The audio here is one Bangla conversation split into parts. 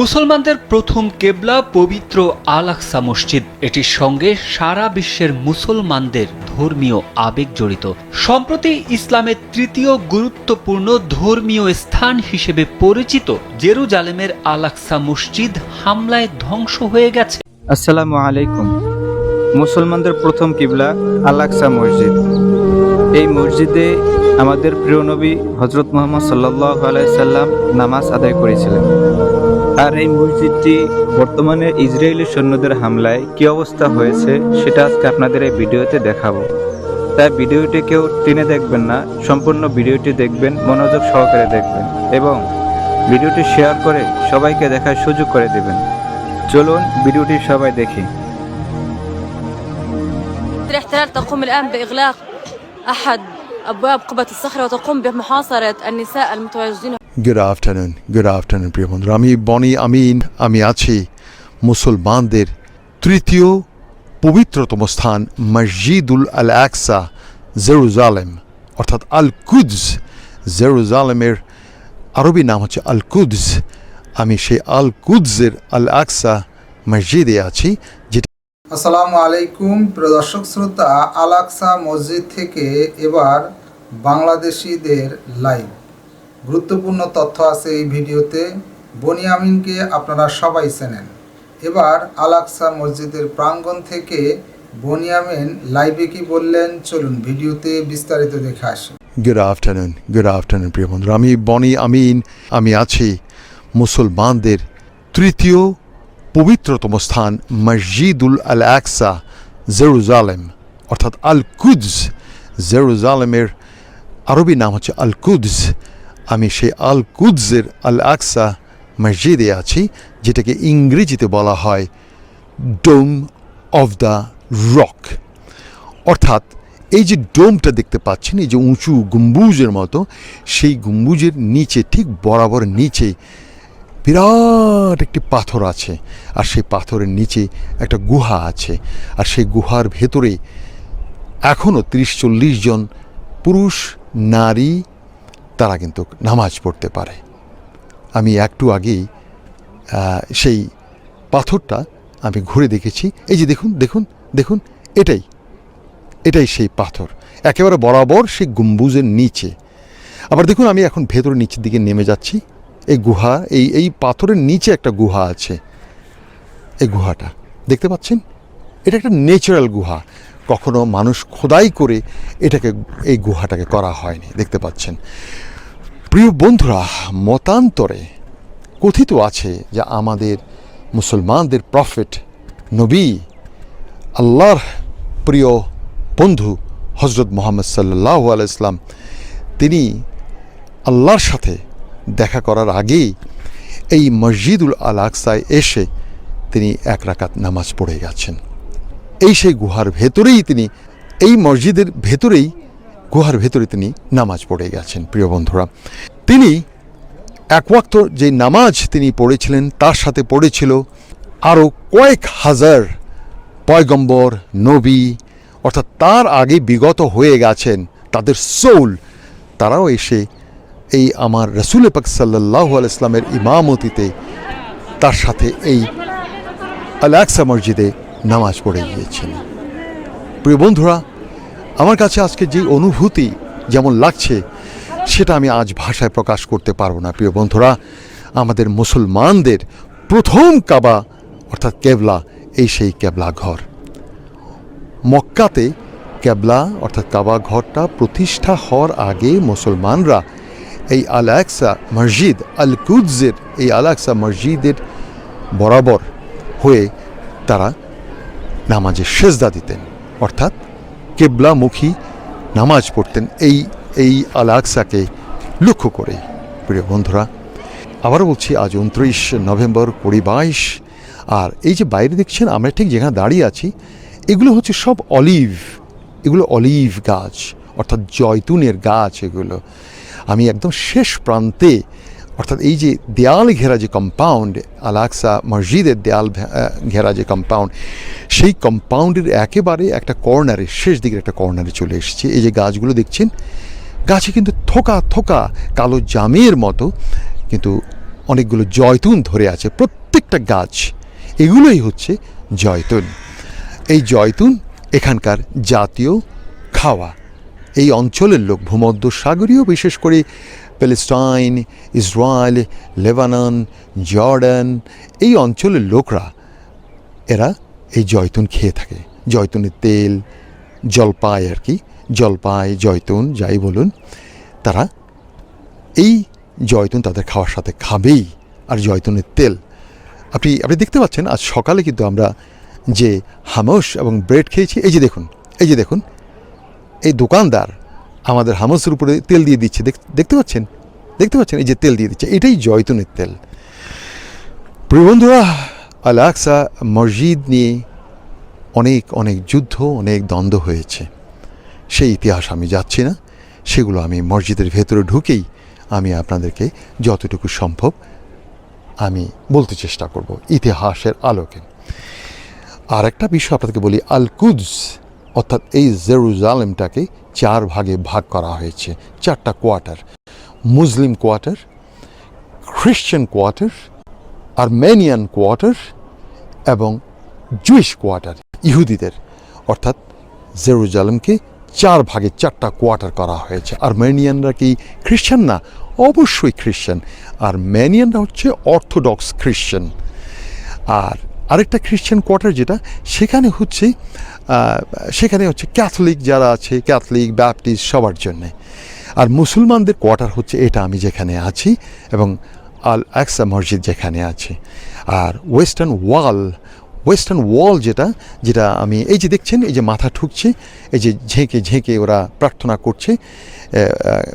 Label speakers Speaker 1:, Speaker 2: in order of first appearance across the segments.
Speaker 1: মুসলমানদের প্রথম কেবলা পবিত্র আল আকসা মসজিদ। এটির সঙ্গে সারা বিশ্বের মুসলমানদের ধর্মীয় আবেগ জড়িত। সম্প্রতি ইসলামের তৃতীয় গুরুত্বপূর্ণ ধর্মীয় স্থান হিসেবে পরিচিত জেরুজালেমের আল আকসা মসজিদ হামলায় ধ্বংস হয়ে গেছে।
Speaker 2: আসসালামু আলাইকুম। মুসলমানদের প্রথম কিবলা আল আকসা মসজিদ। এই মসজিদে আমাদের প্রিয় নবী হজরত মুহাম্মদ সাল্লাল্লাহু আলাইহি সাল্লাম নামাজ আদায় করেছিলেন। আর এই মসজিদটি বর্তমানে ইসরায়েলি সৈন্যদের হামলায় কী অবস্থা হয়েছে সেটা আজকে আপনাদের এই ভিডিওতে দেখাবো। তাই ভিডিওটি কেউ টেনে দেখবেন না, সম্পূর্ণ ভিডিওটি দেখবেন, মনোযোগ সহকারে দেখবেন এবং ভিডিওটি শেয়ার করে সবাইকে দেখার সুযোগ করে দেবেন। চলুন ভিডিওটি সবাই দেখি।
Speaker 3: الاحتلال تقوم الآن بإغلاق أحد أبواب قبة الصخرة وتقوم بمحاصرة النساء المتواجدين.
Speaker 4: Good afternoon প্রিয় বন্ধুরা, আমি বনি আমিন। আমি আছি মুসলমানদের তৃতীয় পবিত্রতম স্থান মসজিদুল আল আকসা জেরুজালেম, অর্থাৎ আল কুদস। জেরুজালেমের আরবি নাম হচ্ছে আল কুদস। আমি সেই আল কুদসের আল আকসা মসজিদে আছি, যেটা
Speaker 5: আসসালামু আলাইকুম প্রিয় দর্শক শ্রোতা। আল আকসা মসজিদ থেকে এবার বাংলাদেশিদের লাইভ গুরুত্বপূর্ণ তথ্য আছে এই ভিডিওতে। বনি আমিনকে আপনারা সবাই চেনেন। এবার আল আকসা মসজিদের প্রাঙ্গণ থেকে বনি আমিন লাইভে কি বললেন, চলুন ভিডিওতে বিস্তারিত দেখে আসি।
Speaker 4: Good afternoon প্রিয় বন্ধুরা, আমি বনি আমিন। আমি আছি মুসলমানদের তৃতীয় পবিত্রতম স্থান মসজিদুল আল আকসা জেরুজালেম, অর্থাৎ আল কুদস। জেরুজালেমের আরবি নাম হচ্ছে আল কুদস। আমি সেই আল কুদসের আল আকসা মসজিদে আছি, যেটাকে ইংরেজিতে বলা হয় ডোম অফ দ্য রক। অর্থাৎ এই যে ডোমটা দেখতে পাচ্ছেন, এই যে উঁচু গম্বুজের মতো, সেই গম্বুজের নিচে, ঠিক বরাবর নিচে বিরাট একটি পাথর আছে, আর সেই পাথরের নিচে একটা গুহা আছে। আর সেই গুহার ভেতরে এখনও 30-40 জন পুরুষ নারী তারা কিন্তু নামাজ পড়তে পারে। আমি একটু আগেই সেই পাথরটা আমি ঘুরে দেখেছি। এই যে দেখুন এটাই সেই পাথর, একেবারে বরাবর সেই গম্বুজের নিচে। আবার দেখুন, আমি এখন ভেতরে নিচের দিকে নেমে যাচ্ছি। এই গুহা, এই পাথরের নিচে একটা গুহা আছে। এই গুহাটা দেখতে পাচ্ছেন, এটা একটা ন্যাচারাল গুহা। কখনো মানুষ খোদাই করে এই গুহাটাকে করা হয়নি, দেখতে পাচ্ছেন। প্রিয় বন্ধুরা, মতান্তরে কথিত আছে যে আমাদের মুসলমানদের প্রফেট নবী, আল্লাহর প্রিয় বন্ধু হজরত মুহাম্মদ সাল্লাল্লাহু আলাইহি ওয়াসাল্লাম, তিনি আল্লাহর সাথে দেখা করার আগেই এই মসজিদুল আল আকসায় এসে তিনি 1 রাকাত নামাজ পড়ে গেছেন। এই সেই গুহার ভেতরেই তিনি, এই মসজিদের ভেতরেই, গুহার ভেতরে তিনি নামাজ পড়ে গেছেন। প্রিয় বন্ধুরা, তিনি এক ওয়াক্ত যে নামাজ তিনি পড়েছিলেন, তার সাথে পড়েছিল আরও কয়েক হাজার পয়গম্বর, নবী, অর্থাৎ তার আগে বিগত হয়ে গেছেন তাদের সোল, তারাও এসে এই আমার রাসূল পাক সাল্লাল্লাহু আলাইহি ওয়াসাল্লামের ইমামতিতে তার সাথে এই আল আকসা মসজিদে নামাজ পড়ে গিয়েছেন। প্রিয় বন্ধুরা, আমার কাছে আজকে যে অনুভূতি যেমন লাগছে, সেটা আমি আজ ভাষায় প্রকাশ করতে পারবো না। প্রিয় বন্ধুরা, আমাদের মুসলমানদের প্রথম কাবা অর্থাৎ কেবলা, এই সেই কেবলা ঘর। মক্কাতে কেবলা অর্থাৎ কাবা ঘরটা প্রতিষ্ঠা হওয়ার আগে মুসলমানরা এই আল আকসা মসজিদ, আল কুদসের এই আল আকসা মসজিদের বরাবর হয়ে তারা নামাজে সেজদা দিতেন, অর্থাৎ কেবলামুখী নামাজ পড়তেন এই আল আকসাকে লক্ষ্য করে। প্রিয় বন্ধুরা, আবারও বলছি, আজ 29 নভেম্বর 2022। আর এই যে বাইরে দেখছেন, আমরা ঠিক যেখানে দাঁড়িয়ে আছি, এগুলো হচ্ছে সব এগুলো অলিভ গাছ, অর্থাৎ জয়তুনের গাছ। এগুলো আমি একদম শেষ প্রান্তে, অর্থাৎ এই যে দেয়াল ঘেরা যে কম্পাউন্ড, আল আকসা মসজিদের দেয়াল ঘেরা যে কম্পাউন্ড, সেই কম্পাউন্ডের একেবারে একটা কর্নারে, শেষ দিকের একটা কর্নারে চলে এসেছে। এই যে গাছগুলো দেখছেন, গাছে কিন্তু থোকা থোকা কালো জামের মতো কিন্তু অনেকগুলো জয়তুন ধরে আছে, প্রত্যেকটা গাছ এগুলোই হচ্ছে জয়তুন। এই জয়তুন এখানকার জাতীয় খাওয়া। এই অঞ্চলের লোক, ভূমধ্য সাগরীয়, বিশেষ করে প্যালেস্টাইন, ইসরায়েল, লেবানন, জর্ডান, এই অঞ্চলের লোকরা এরা এই জয়তুন খেয়ে থাকে। জয়তুনের তেল, জলপাই আর কি, জলপাই, জয়তুন যাই বলুন, তারা এই জয়তুন তাদের খাওয়ার সাথে খাবেই। আর জয়তুনের তেল আপনি দেখতে পাচ্ছেন, আজ সকালে কিন্তু আমরা যে হামস এবং ব্রেড খেয়েছি, এই যে দেখুন এই দোকানদার আমাদের হামসের উপরে তেল দিয়ে দিচ্ছে, দেখতে পাচ্ছেন, এই যে তেল দিয়ে দিচ্ছে, এটাই জয়তুনের তেল। প্রিয় বন্ধুরা, আল আকসা মসজিদ নিয়ে অনেক যুদ্ধ, অনেক দ্বন্দ্ব হয়েছে। সেই ইতিহাস আমি যাচ্ছি না, সেগুলো আমি মসজিদের ভেতরে ঢুকেই আমি আপনাদেরকে যতটুকু সম্ভব আমি বলতে চেষ্টা করব ইতিহাসের আলোকে। আর একটা বিষয় আপনাদেরকে বলি, আল কুদস অর্থাৎ এই জেরুজালেমটাকে 4 ভাগে ভাগ করা হয়েছে, 4টা quarter: Muslim quarter, Christian quarter, Armenian quarter এবং জুইশ কোয়ার্টার, ইহুদিদের। অর্থাৎ জেরুজালেমকে 4 ভাগে 4টা কোয়ার্টার করা হয়েছে। আর্মেনিয়ানরা কি খ্রিশ্চান না? অবশ্যই খ্রিশ্চান। আর্মেনিয়ানরা হচ্ছে অর্থোডক্স খ্রিশ্চান। আর আরেকটা খ্রিশ্চান কোয়ার্টার যেটা, সেখানে হচ্ছে ক্যাথলিক যারা আছে, ক্যাথলিক, ব্যাপটিস্ট সবার জন্যে। আর মুসলমানদের কোয়ার্টার হচ্ছে এটা আমি যেখানে আছি এবং আল আকসা মসজিদ যেখানে আছে। আর ওয়েস্টার্ন ওয়াল যেটা আমি এই যে দেখছেন, এই যে মাথা ঠুকছে, এই যে ঝেঁকে ওরা প্রার্থনা করছে,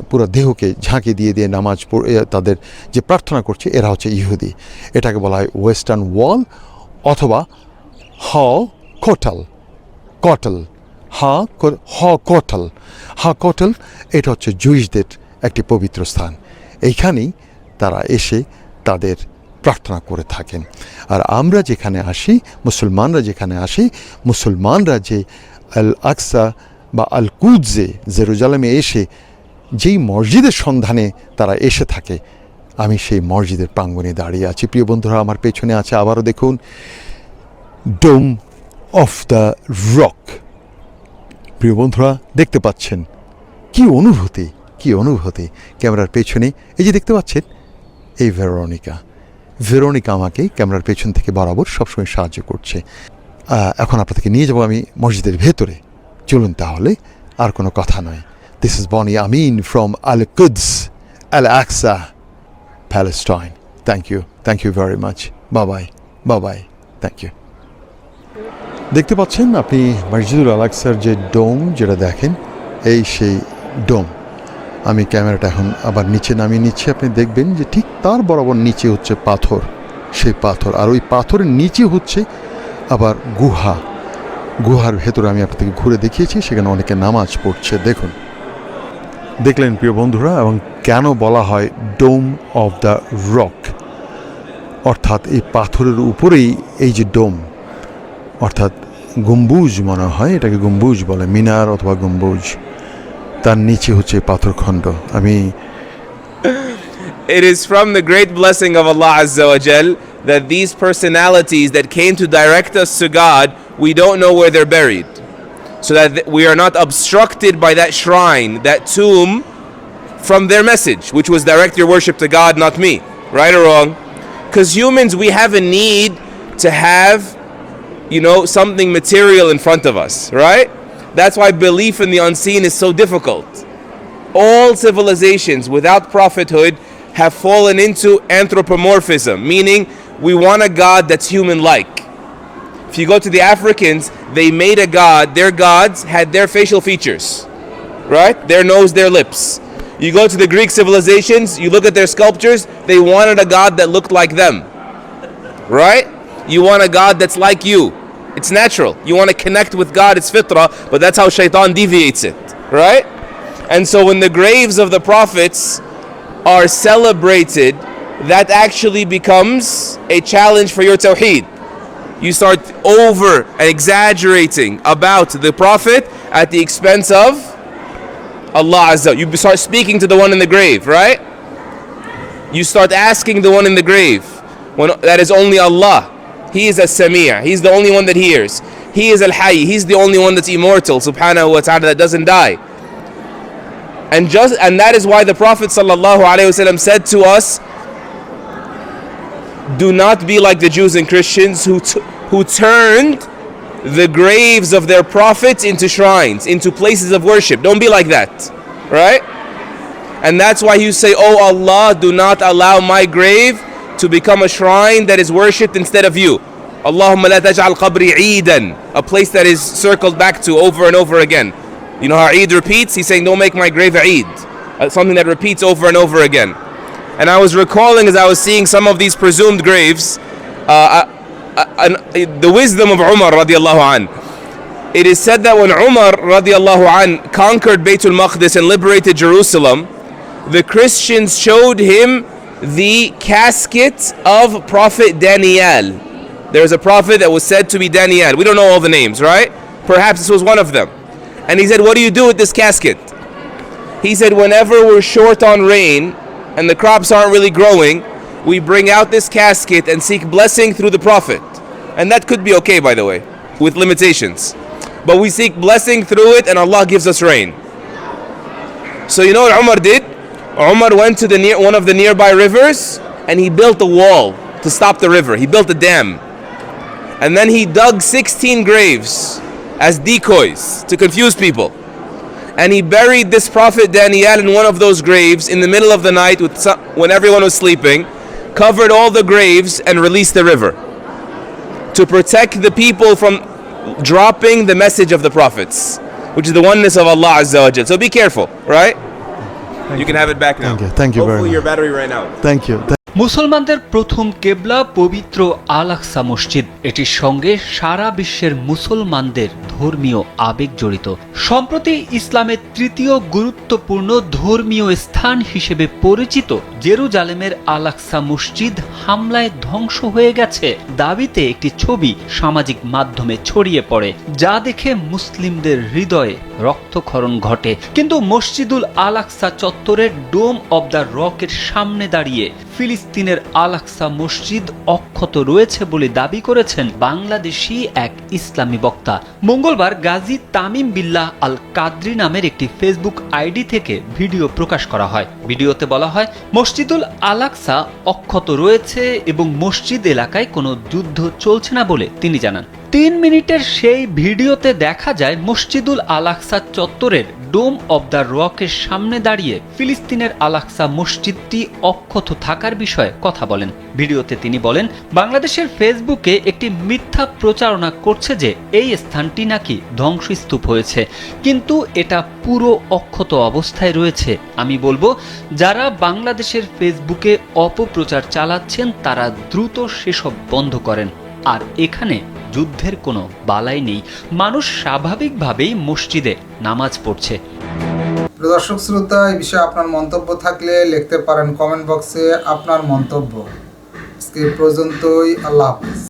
Speaker 4: পুরো দেহকে ঝাঁকে দিয়ে নামাজ তাদের যে প্রার্থনা করছে, এরা হচ্ছে ইহুদি। এটাকে বলা হয় ওয়েস্টার্ন ওয়াল অথবা কটল। এটা হচ্ছে জুইশদের একটি পবিত্র স্থান। এইখানেই তারা এসে তাদের প্রার্থনা করে থাকেন। আর আমরা যেখানে আসি, মুসলমানরা যে আল আকসা বা আল কুদসে, জেরুজালেমে এসে যেই মসজিদের সন্ধানে তারা এসে থাকে, আমি সেই মসজিদের প্রাঙ্গণে দাঁড়িয়ে আছি। প্রিয় বন্ধুরা, আমার পেছনে আছে, আবারও দেখুন, ডোম অফ দ্য রক। প্রিয় বন্ধুরা, দেখতে পাচ্ছেন কি অনুভূতি ক্যামেরার পেছনে। এই যে দেখতে পাচ্ছেন, এই ভেরোনিকা আমাকে ক্যামেরার পেছন থেকে বরাবর সবসময় সাহায্য করছে। এখন আপনাদেরকে নিয়ে যাব আমি মসজিদের ভেতরে। চলুন তাহলে, আর কোনো কথা নয়। This is Boni Amin from Al Quds, Al Aqsa, Palestine. Thank you very much. Bye, thank you. দেখতে পাচ্ছেন আপনি মসজিদুল আল আকসার যে ডোম যেটা দেখেন, এই সেই ডোম। আমি ক্যামেরাটা এখন আবার নিচে নামিয়ে নিচ্ছি। আপনি দেখবেন যে ঠিক তার বরাবর নিচে হচ্ছে পাথর, সেই পাথর। আর ওই পাথরের নিচে হচ্ছে আবার গুহার ভেতরে আমি আপনাদেরকে ঘুরে দেখিয়েছি, সেখানে অনেকে নামাজ পড়ছে। দেখলেন প্রিয় বন্ধুরা, এবং কেন বলা হয় ডোম অফ দ্য রক, অর্থাৎ এই পাথরের উপরেই এই যে ডোম, অর্থাৎ গম্বুজ মনে হয়, এটাকে গম্বুজ বলে, মিনার অথবা গম্বুজ, তার নিচে হচ্ছে পাথরখণ্ড।
Speaker 6: It is from the great blessing of Allah Azza wa Jal that these personalities that came to direct us to God, we don't know where they're buried, so that we are not obstructed by that shrine, that tomb, from their message, which was direct your worship to God, not me. Right or wrong? Because humans, we have a need to have, something material in front of us, right? That's why belief in the unseen is so difficult. All civilizations without prophethood have fallen into anthropomorphism, meaning we want a God that's human-like. If you go to the Africans, they made a god, their gods had their facial features, right? Their nose, their lips. You go to the Greek civilizations, you look at their sculptures, they wanted a god that looked like them, right? You want a God that's like you. It's natural. You want to connect with God, it's fitrah, but that's how shaitan deviates it, right? And so when the graves of the prophets are celebrated, that actually becomes a challenge for your tawheed. You start over and exaggerating about the prophet at the expense of Allah Azza. You start speaking to the one in the grave, right? you start asking the one in the grave, when that is only Allah. He is as-Sami', He's the only one that hears. He is al-Hayy, He's the only one that's immortal, subhanahu wa ta'ala, that doesn't die. And that is why the Prophet sallallahu alaihi wasallam said to us, do not be like the Jews and Christians who turned the graves of their prophets into shrines, into places of worship. Don't be like that, right? And that's why you say, oh Allah, do not allow my grave to become a shrine that is worshipped instead of you. Allahumma la taj'al qabri Eidan, a place that is circled back to over and over again. You know how Eid repeats? He's saying, don't make my grave Eid, something that repeats over and over again. And I was recalling as I was seeing some of these presumed graves, the wisdom of Umar radiallahu an. It is said that when Umar radiallahu an conquered Baytul Maqdis and liberated Jerusalem, the Christians showed him the casket of Prophet Daniel. There's a prophet that was said to be Daniel. We don't know all the names, right? Perhaps this was one of them. And he said, what do you do with this casket? He said, whenever we're short on rain and the crops aren't really growing, we bring out this casket and seek blessing through the prophet. And that could be okay, by the way, with limitations. But we seek blessing through it and Allah gives us rain. So you know what Umar did? Umar went to one of the nearby rivers and he built a wall to stop the river. He built a dam. And then he dug 16 graves as decoys to confuse people. And he buried this prophet Daniel in one of those graves in the middle of the night when everyone was sleeping, covered all the graves and released the river to protect the people from dropping the message of the prophets, which is the oneness of Allah Azza wa Jal. So be careful, right? You can have it back now.
Speaker 4: Thank you very
Speaker 6: Hopefully
Speaker 4: much.
Speaker 6: your battery ran out.
Speaker 4: Thank you.
Speaker 1: মুসলমানদের প্রথম কেবলা পবিত্র আল আকসা মসজিদ, এটির সঙ্গে সারা বিশ্বের মুসলমানদের ধর্মীয় আবেগ জড়িত। সম্প্রতি ইসলামের তৃতীয় গুরুত্বপূর্ণ ধর্মীয় স্থান হিসেবে পরিচিত জেরুজালেমের আল আকসা মসজিদ হামলায় ধ্বংস হয়ে গেছে দাবিতে একটি ছবি সামাজিক মাধ্যমে ছড়িয়ে পড়ে, যা দেখে মুসলিমদের হৃদয়ে রক্তক্ষরণ ঘটে। কিন্তু মসজিদুল আল আকসা চত্বরের ডোম অব দ্য রকের সামনে দাঁড়িয়ে ফিলিস্তিনের আল আকসা মসজিদ অক্ষত রয়েছে বলে দাবি করেছেন বাংলাদেশি এক ইসলামী বক্তা। মঙ্গলবার গাজী তামিম বিল্লাহ আল কাদরি নামের একটি ফেসবুক আইডি থেকে ভিডিও প্রকাশ করা হয়। ভিডিওতে বলা হয়, মসজিদুল আল আকসা অক্ষত রয়েছে এবং মসজিদ এলাকায় কোনো যুদ্ধ চলছে না বলে তিনি জানান। 3 মিনিটের সেই ভিডিওতে দেখা যায় মসজিদুল আল আকসা চত্বরের ডোম অব দ্য রকের সামনে দাঁড়িয়ে ফিলিস্তিনের আল আকসা মসজিদটি অক্ষত থাকার বিষয়ে কথা বলেন। ভিডিওতে তিনি বলেন, বাংলাদেশের ফেসবুকে একটি মিথ্যা প্রচারণা করছে যে এই স্থানটি নাকি ধ্বংসস্তূপ হয়েছে, কিন্তু এটা পুরো অক্ষত অবস্থায় রয়েছে। আমি বলবো, যারা বাংলাদেশের ফেসবুকে অপপ্রচার চালাচ্ছেন তারা দ্রুত সেসব বন্ধ করেন। আর এখানে যুদ্ধের কোনো বালাই নেই, মানুষ স্বাভাবিকভাবেই মসজিদে নামাজ পড়ছে।
Speaker 5: দর্শক শ্রোতা, এই বিষয়ে আপনার মন্তব্য থাকলে লিখতে পারেন কমেন্ট বক্সে আপনার মন্তব্য। আজকে পর্যন্তই, আল্লাহ হাফেজ।